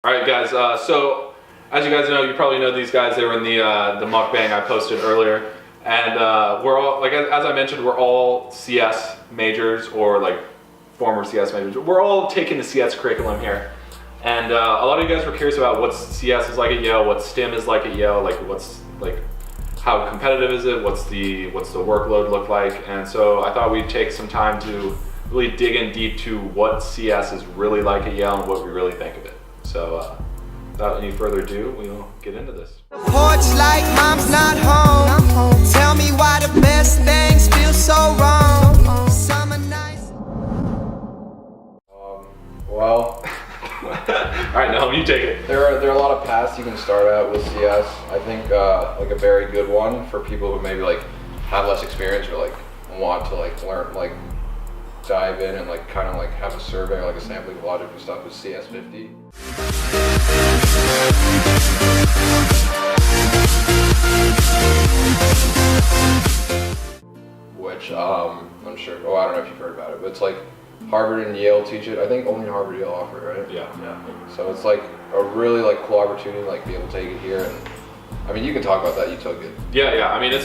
All right, guys. So as you guys know, you probably know these guys. They were in the mukbang I posted earlier, and we're all, like, as I mentioned, we're all CS majors or like former CS majors. We're all taking the CS curriculum here, and a lot of you guys were curious about what CS is like at Yale, what STEM is like at Yale, like how competitive is it, what's the workload look like, and so I thought we'd take some time to really dig in deep to what CS is really like at Yale and what we really think of it. So without any further ado, we'll get into this. Porch like mom's not home. Tell me why the best things feel so wrong. Summer nights. Well, All right, Nahom, you take it. there are a lot of paths you can start out with CS. I think like a very good one for people who maybe like have less experience or like want to like learn, like dive in and like kind of like have a survey or like a sampling of logic and stuff is CS 50. Which I'm sure, oh, I don't know if you've heard about it, but it's like Harvard and Yale teach it. I think only Harvard and Yale offer it, right? Yeah. So it's like a really like cool opportunity, like be able to take it here. And I mean, you can talk about that. You took it. Yeah. I mean,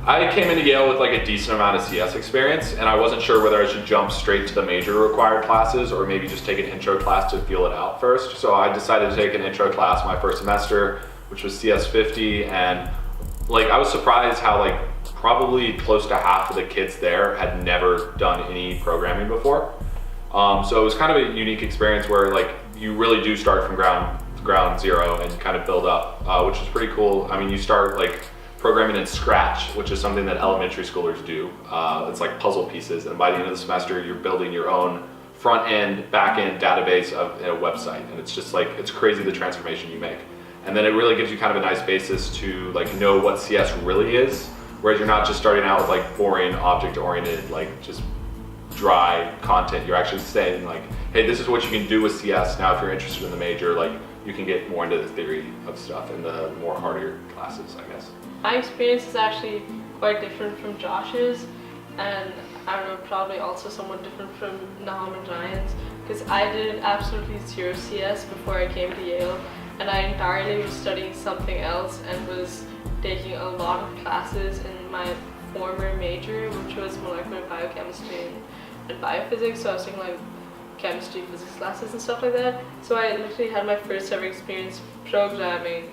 I came into Yale with like a decent amount of CS experience, and I wasn't sure whether I should jump straight to the major required classes or maybe just take an intro class to feel it out first. So I decided to take an intro class my first semester, which was CS 50, and like I was surprised how like probably close to half of the kids there had never done any programming before. So it was kind of a unique experience where like you really do start from ground zero and kind of build up, which is pretty cool. I mean, you start like programming in Scratch, which is something that elementary schoolers do. It's like puzzle pieces, and by the end of the semester, you're building your own front end, back end database of a website, and it's just like, it's crazy the transformation you make. And then it really gives you kind of a nice basis to like know what CS really is, whereas you're not just starting out with like boring object-oriented, like just dry content. You're actually saying like, hey, this is what you can do with CS. Now, if you're interested in the major, like you can get more into the theory of stuff in the more harder classes, I guess. My experience is actually quite different from Josh's, and I don't know, probably also somewhat different from Nahom and Ryan's, because I did absolutely zero CS before I came to Yale, and I entirely was studying something else and was taking a lot of classes in my former major, which was molecular biochemistry and biophysics. So I was taking like chemistry, physics classes and stuff like that. So I literally had my first ever experience programming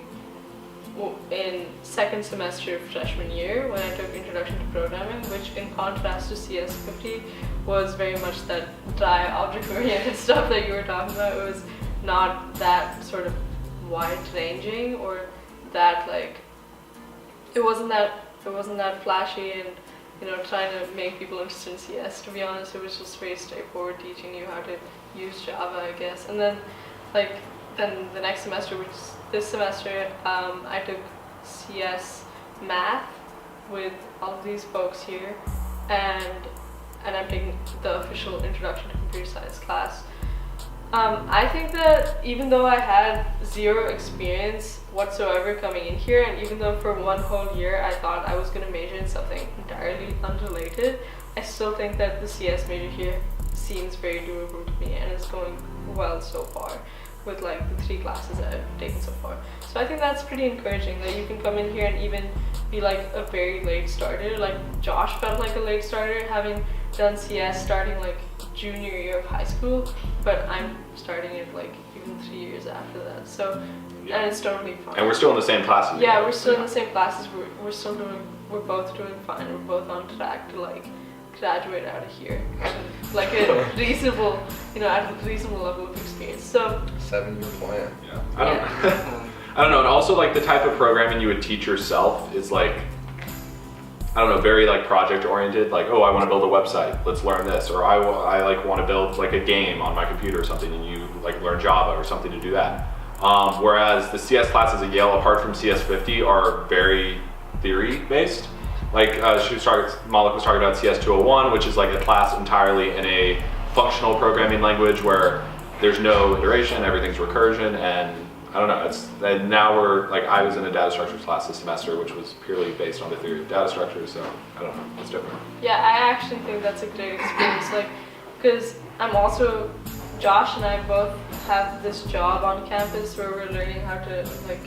in second semester of freshman year when I took Introduction to Programming, which in contrast to CS 50 was very much that dry object-oriented stuff that you were talking about. It was not that sort of wide-ranging or that like, it wasn't that flashy and, you know, trying to make people interested in CS. To be honest, it was just very straightforward, teaching you how to use Java, I guess. And then then the next semester, which is this semester, I took CS Math with all of these folks here, and I'm taking the official Introduction to Computer Science class. I think that even though I had zero experience whatsoever coming in here, and even though for one whole year I thought I was going to major in something entirely unrelated, I still think that the CS major here seems very doable to me and is going well so far with like the 3 classes that I've taken so far. So I think that's pretty encouraging that you can come in here and even be like a very late starter. Like Josh felt like a late starter having done CS starting like junior year of high school, but I'm starting it like even 3 years after that. So, and it's totally fine. And we're still in the same classes. Yeah, we're still in the same classes. We're both doing fine. We're both on track to like graduate out of here, like a reasonable, you know, at a reasonable level of experience. So 7-year plan. Yeah. I don't know. And also like the type of programming you would teach yourself is like, I don't know, very like project oriented. Like, oh, I want to build a website. Let's learn this. Or I like want to build like a game on my computer or something, and you like learn Java or something to do that. Whereas the CS classes at Yale, apart from CS 50, are very theory based. Like Malak was talking about CS 201, which is like a class entirely in a functional programming language where there's no iteration, everything's recursion, and I don't know, and now I was in a data structures class this semester, which was purely based on the theory of data structures, so I don't know, it's different. Yeah, I actually think that's a great experience, like, because I'm also Josh and I both have this job on campus where we're learning how to like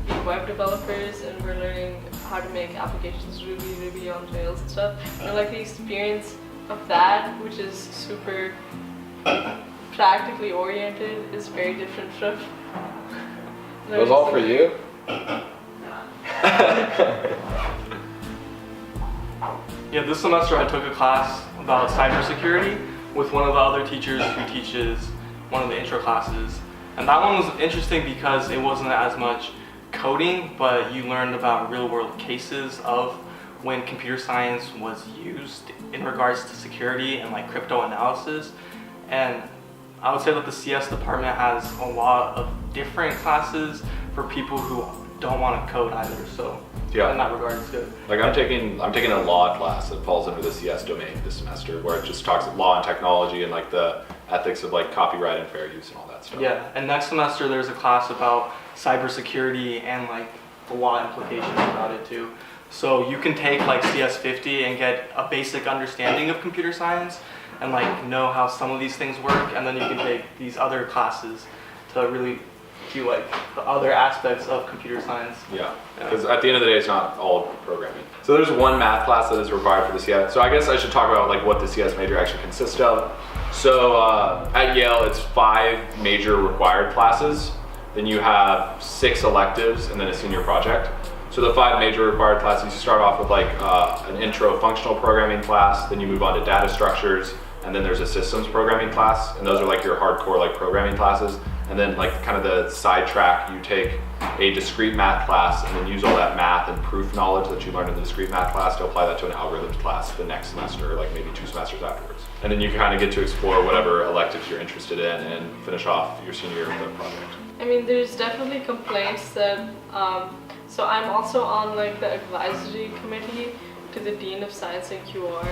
be web developers, and we're learning how to make applications Ruby on Rails and stuff. And like the experience of that, which is super practically oriented, is very different from. It was all for you? Yeah, this semester I took a class about cybersecurity with one of the other teachers who teaches one of the intro classes. And that one was interesting because it wasn't as much coding, but you learned about real world cases of when computer science was used in regards to security and like crypto analysis. And I would say that the CS department has a lot of different classes for people who don't want to code either. So Yeah. in that regard, it's good. Like I'm taking a law class that falls under the CS domain this semester, where it just talks law and technology and like the ethics of like copyright and fair use and all that stuff. Yeah, and next semester there's a class about cybersecurity and like the law implications about it too. So you can take like CS 50 and get a basic understanding of computer science and like know how some of these things work, and then you can take these other classes to really do like the other aspects of computer science. Yeah, because at the end of the day, it's not all programming. So there's one math class that is required for the CS. So I guess I should talk about like what the CS major actually consists of. So at Yale, it's 5 major required classes. Then you have 6 electives and then a senior project. So the 5 major required classes, you start off with like an intro functional programming class, then you move on to data structures, and then there's a systems programming class, and those are like your hardcore like programming classes. And then like kind of the side track, you take a discrete math class and then use all that math and proof knowledge that you learned in the discrete math class to apply that to an algorithms class the next semester, or like maybe 2 semesters afterwards. And then you kind of get to explore whatever electives you're interested in and finish off your senior year with a project. I mean, there's definitely complaints that, so I'm also on like the advisory committee to the Dean of Science and QR,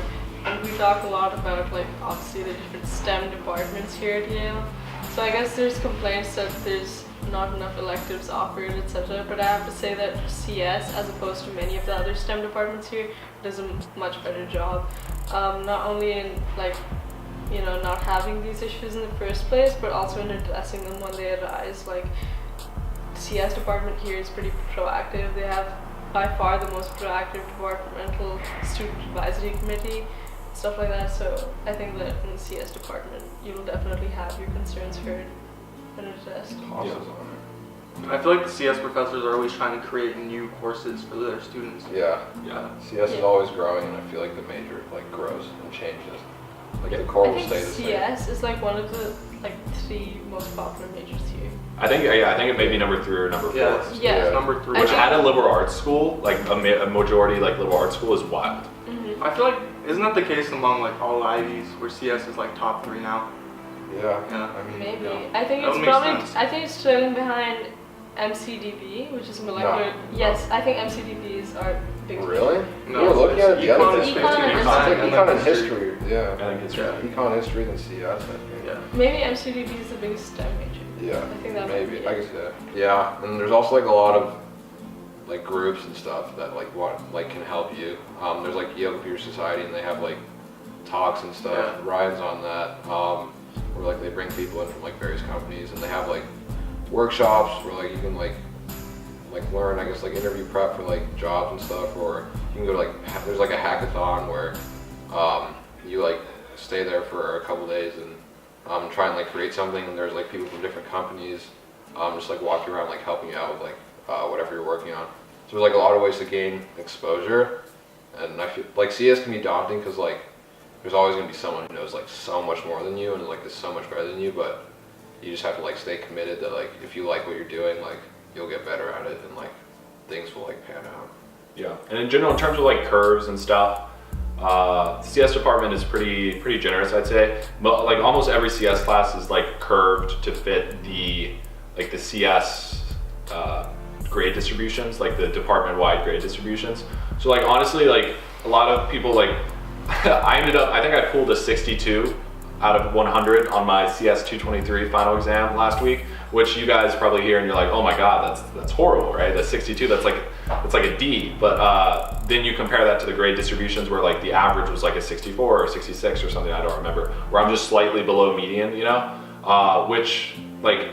and we talk a lot about like obviously the different STEM departments here at Yale. So I guess there's complaints that there's not enough electives offered, etc. But I have to say that CS, as opposed to many of the other STEM departments here, does a much better job. Not only in like, you know, not having these issues in the first place, but also in addressing them when they arise. Like, the CS department here is pretty proactive. They have by far the most proactive departmental student advisory committee, stuff like that. So I think that in the CS department, you'll definitely have your concerns heard and addressed. I feel like the CS professors are always trying to create new courses for their students. Yeah. Yeah. CS is always growing, and I feel like the major like grows and changes. Like the core I will think stay the same. CS is like one of the like 3 most popular majors here. I think it may be number 3 or number 4. Yeah, it's, Yeah. it's number 3. Which I at a liberal arts school, like a majority like liberal arts school is wild. I feel like, isn't that the case among like all the Ivies where CS is like top 3 now? Yeah. Yeah. I mean, Maybe. yeah. I think That it's would make probably, sense. I think it's trailing behind MCDB, which is molecular. No. Yes, I think MCDB is our biggest. Really? No, We were looking at it the econ other is day. Econ and It's history. like econ and history. Yeah. I think it's Yeah. Econ history than CS, I think. Yeah. Maybe MCDB is the biggest STEM major. Yeah. I think that might Maybe. be I it. guess that. Yeah. And there's also like a lot of like groups and stuff that like can help you. There's like Yale Computer Society, and they have like talks and stuff. Yeah. Ryan's on that. Where like they bring people in from like various companies, and they have like workshops where like you can like learn, I guess, like interview prep for like jobs and stuff, or you can go to like there's like a hackathon where you like stay there for a couple days and try and like create something, and there's like people from different companies just like walking around like helping you out with like whatever you're working on. So there's like a lot of ways to gain exposure, and I feel like CS can be daunting because like there's always going to be someone who knows like so much more than you and like is so much better than you, but you just have to like stay committed that like if you like what you're doing, like you'll get better at it, and like things will like pan out. Yeah, and in general, in terms of like curves and stuff, the CS department is pretty generous, I'd say. But like almost every CS class is like curved to fit the CS grade distributions, like the department-wide grade distributions. So like honestly, like a lot of people like I think I pulled a 62 out of 100 on my CS 223 final exam last week, which you guys probably hear and you're like, oh my god, that's horrible, right? That's 62, that's like a D. But then you compare that to the grade distributions where like the average was like a 64 or 66 or something, I don't remember, where I'm just slightly below median, you know? which like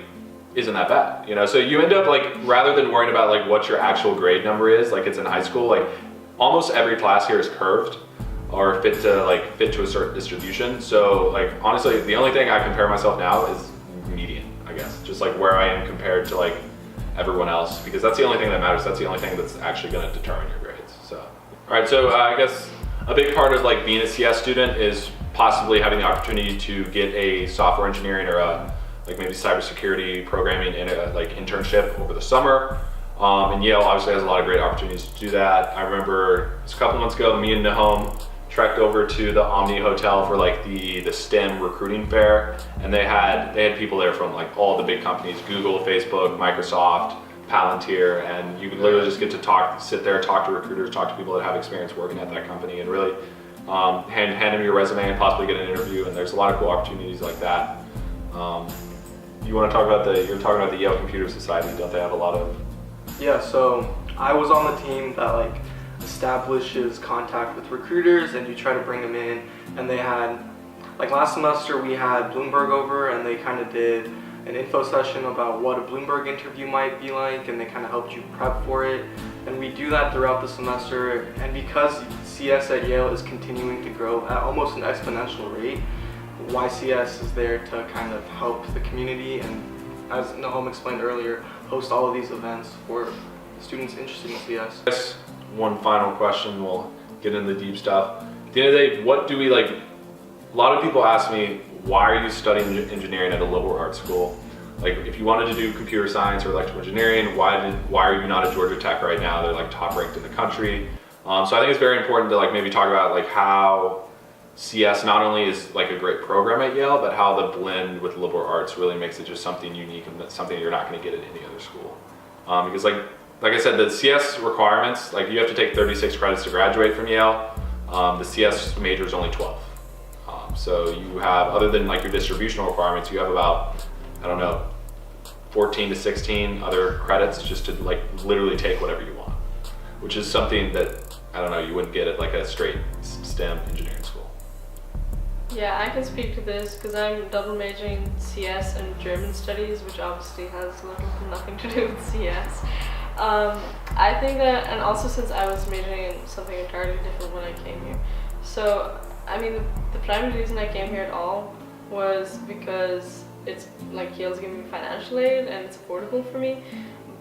isn't that bad, you know? So you end up like, rather than worrying about like what your actual grade number is, like it's in high school, like almost every class here is curved or fit to a certain distribution. So like honestly, the only thing I compare myself now is median, I guess, just like where I am compared to like everyone else, because that's the only thing that matters. That's the only thing that's actually going to determine your grades. So, all right, so I guess a big part of like being a CS student is possibly having the opportunity to get a software engineering or a like maybe cybersecurity programming in a like internship over the summer. And Yale obviously has a lot of great opportunities to do that. I remember just a couple months ago, me and Nahom trekked over to the Omni Hotel for like the STEM recruiting fair, and they had people there from like all the big companies, Google, Facebook, Microsoft, Palantir, and you could literally just get to sit there, talk to recruiters, talk to people that have experience working at that company, and really hand them your resume and possibly get an interview. And there's a lot of cool opportunities like that. You want to talk about you're talking about the Yale Computer Society, don't they have a lot of? Yeah, so I was on the team that like establishes contact with recruiters and you try to bring them in, and they had, like last semester we had Bloomberg over and they kind of did an info session about what a Bloomberg interview might be like, and they kind of helped you prep for it. And we do that throughout the semester, and because CS at Yale is continuing to grow at almost an exponential rate, YCS is there to kind of help the community and, as Nahom explained earlier, host all of these events for students interested in CS. One final question, we'll get into the deep stuff. At the end of the day, what do we like? A lot of people ask me, why are you studying engineering at a liberal arts school? Like, if you wanted to do computer science or electrical engineering, why are you not at Georgia Tech right now? They're like top ranked in the country. So I think it's very important to like maybe talk about like how CS not only is like a great program at Yale, but how the blend with liberal arts really makes it just something unique and something you're not going to get at any other school. Because like I said, the CS requirements, like you have to take 36 credits to graduate from Yale. The CS major is only 12. So you have, other than like your distributional requirements, you have about, I don't know, 14 to 16 other credits just to like literally take whatever you want, which is something that, I don't know, you wouldn't get at like a straight STEM engineering school. Yeah, I can speak to this because I'm double majoring in CS and German studies, which obviously has little to nothing to do with CS. I think that, and also since I was majoring in something entirely different when I came here. So, I mean, the primary reason I came here at all was because it's like Yale's giving me financial aid and it's affordable for me.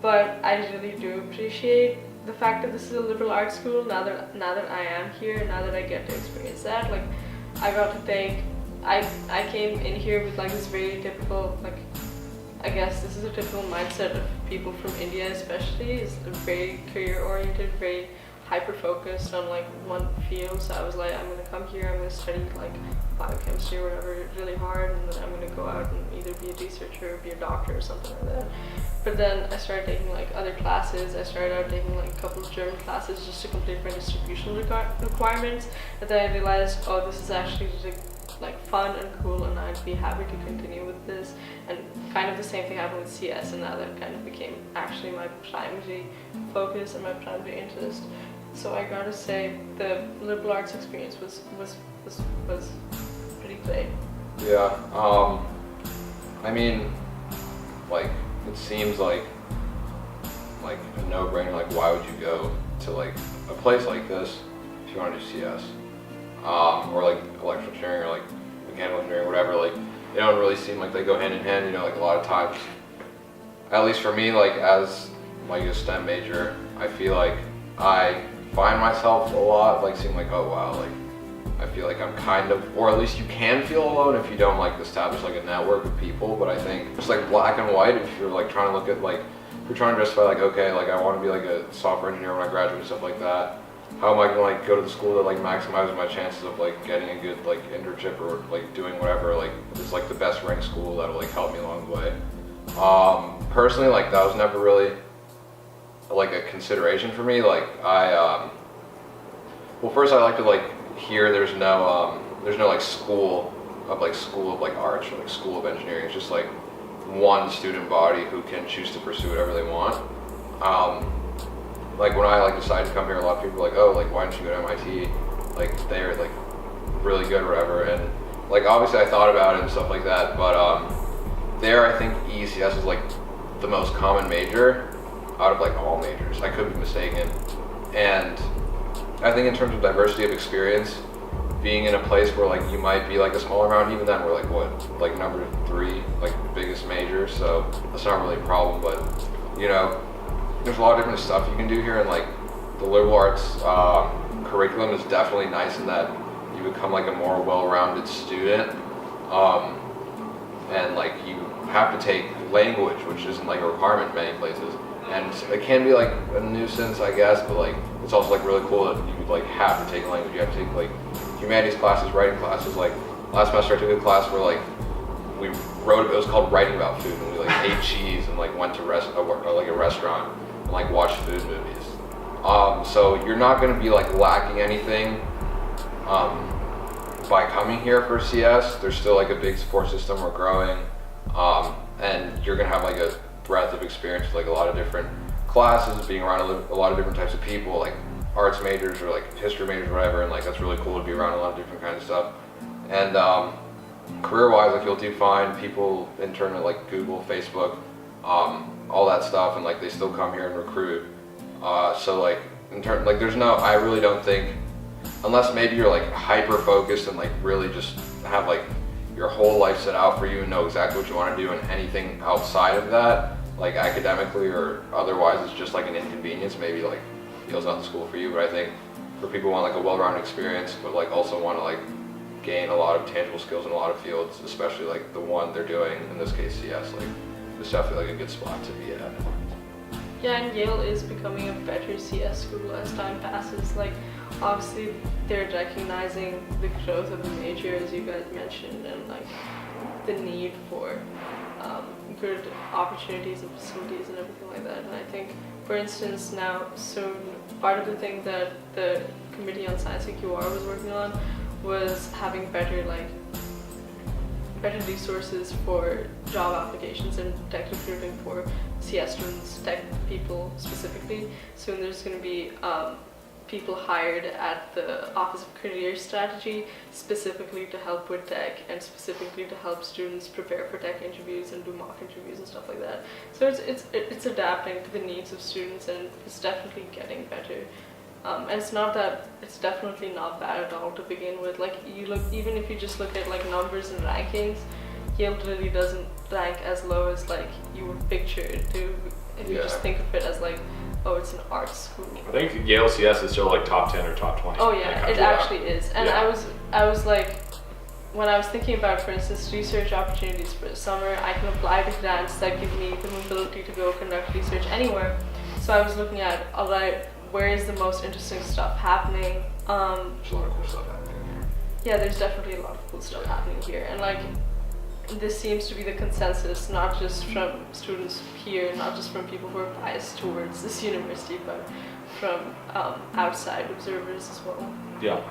But I really do appreciate the fact that this is a liberal arts school now that I am here, now that I get to experience that. Like, I got to think, I came in here with like this very typical, like, I guess this is a typical mindset of people from India especially, is very career oriented, very hyper focused on like one field. So I was like, I'm gonna come here, I'm gonna study like biochemistry or whatever really hard, and then I'm gonna go out and either be a researcher or be a doctor or something like that. But then I started taking like other classes. I started out taking like a couple of German classes just to complete my distributional requirements, and then I realized, oh, this is actually like fun and cool, and I'd be happy to continue with this. And kind of the same thing happened with CS, and now that kind of became actually my primary focus and my primary interest. So I gotta say the liberal arts experience was pretty great. Yeah, I mean, like, it seems like a no-brainer. Like, why would you go to like a place like this if you want to do CS, or like electrical engineering or like mechanical engineering, whatever? Like, they don't really seem like they go hand in hand. You know, like a lot of times, at least for me, like as like a STEM major, I feel like I find myself a lot like seeing like, oh wow, like I feel like I'm kind of, or at least you can feel alone if you don't like establish like a network of people. But I think just like black and white, if you're like trying to look at like, if you're trying to justify like, okay, like I want to be like a software engineer when I graduate and stuff like that, how am I gonna like go to the school that like maximizes my chances of like getting a good like internship or like doing whatever, like it's like the best ranked school that'll like help me along the way. Personally, like that was never really like a consideration for me. Like well, first I like to like here there's no like school of arts or like school of engineering. It's just like one student body who can choose to pursue whatever they want. Like when I like decided to come here, a lot of people were like, oh, like why don't you go to MIT? Like they're like really good or whatever. And like obviously I thought about it and stuff like that, but there I think ECS is like the most common major out of like all majors. I could be mistaken. And I think in terms of diversity of experience, being in a place where like you might be like a smaller amount, even then we're like what, like number 3, like biggest major, so that's not really a problem. But you know, there's a lot of different stuff you can do here, and like the liberal arts curriculum is definitely nice in that you become like a more well-rounded student, and like you have to take language, which isn't like a requirement in many places, and it can be like a nuisance, I guess, but like it's also like really cool that you like have to take language. You have to take like humanities classes, writing classes. Like last semester I took a class where like we wrote, it was called writing about food, and we like ate cheese and like went to like a restaurant and like watched food movies. So you're not going to be like lacking anything by coming here for CS. There's still like a big support system. We're growing, and you're going to have like a breadth of experience with like a lot of different classes, being around a lot of different types of people, like arts majors or like history majors or whatever, and like that's really cool to be around a lot of different kinds of stuff. And career-wise, like you'll do find people in terms of like Google, Facebook, all that stuff, and like they still come here and recruit. So like in terms, like there's no, I really don't think, unless maybe you're like hyper focused and like really just have like your whole life set out for you and know exactly what you want to do, and anything outside of that, like academically or otherwise, it's just like an inconvenience. Maybe like Yale's not the school for you, but I think for people who want like a well-rounded experience, but like also want to like gain a lot of tangible skills in a lot of fields, especially like the one they're doing, in this case CS, like it's definitely like a good spot to be at. Yeah, and Yale is becoming a better CS school as time passes. Like, obviously, they're recognizing the growth of the major, as you guys mentioned, and like the need for good opportunities and facilities and everything like that. And I think, for instance, now soon, part of the thing that the Committee on Science and QR was working on was having better resources for job applications and tech recruiting for CS students, tech people specifically. Soon there's going to be people hired at the Office of Career Strategy specifically to help with tech and specifically to help students prepare for tech interviews and do mock interviews and stuff like that. So it's adapting to the needs of students, and it's definitely getting better. And it's definitely not bad at all to begin with. Like even if you just look at like numbers and rankings, Yale really doesn't rank as low as like you would picture it to if you just think of it as like, oh, it's an art school. I think Yale CS is still like top 10 or top 20. Oh yeah, it actually is. And I was like, when I was thinking about, for instance, research opportunities for the summer, I can apply to grants that give me the mobility to go conduct research anywhere. So I was looking at, alright, where is the most interesting stuff happening? There's a lot of cool stuff happening here. Yeah, there's definitely a lot of cool stuff happening here. And like, this seems to be the consensus, not just from students here, not just from people who are biased towards this university, but from outside observers as well. Yeah.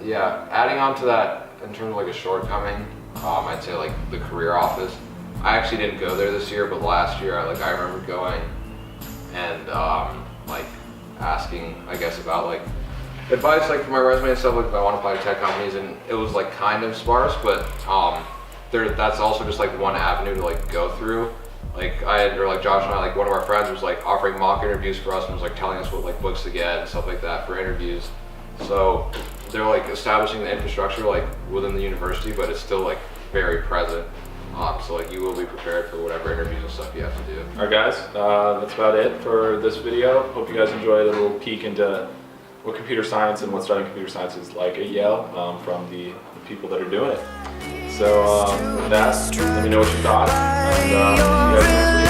Yeah, adding on to that, in terms of like a shortcoming, I'd say like the career office. I actually didn't go there this year, but last year I remember going and like asking, I guess, about like advice like for my resume and stuff, like if I want to apply to tech companies, and it was like kind of sparse, but that's also just like one avenue to like go through. Like Josh and I, like one of our friends was like offering mock interviews for us and was like telling us what like books to get and stuff like that for interviews. So they're like establishing the infrastructure like within the university, but it's still like very present. So like you will be prepared for whatever interviews and stuff you have to do. All right, guys, that's about it for this video. Hope you guys enjoyed a little peek into what computer science and what studying computer science is like at Yale from the people that are doing it. So with that, let me know what you thought. And see you guys next week.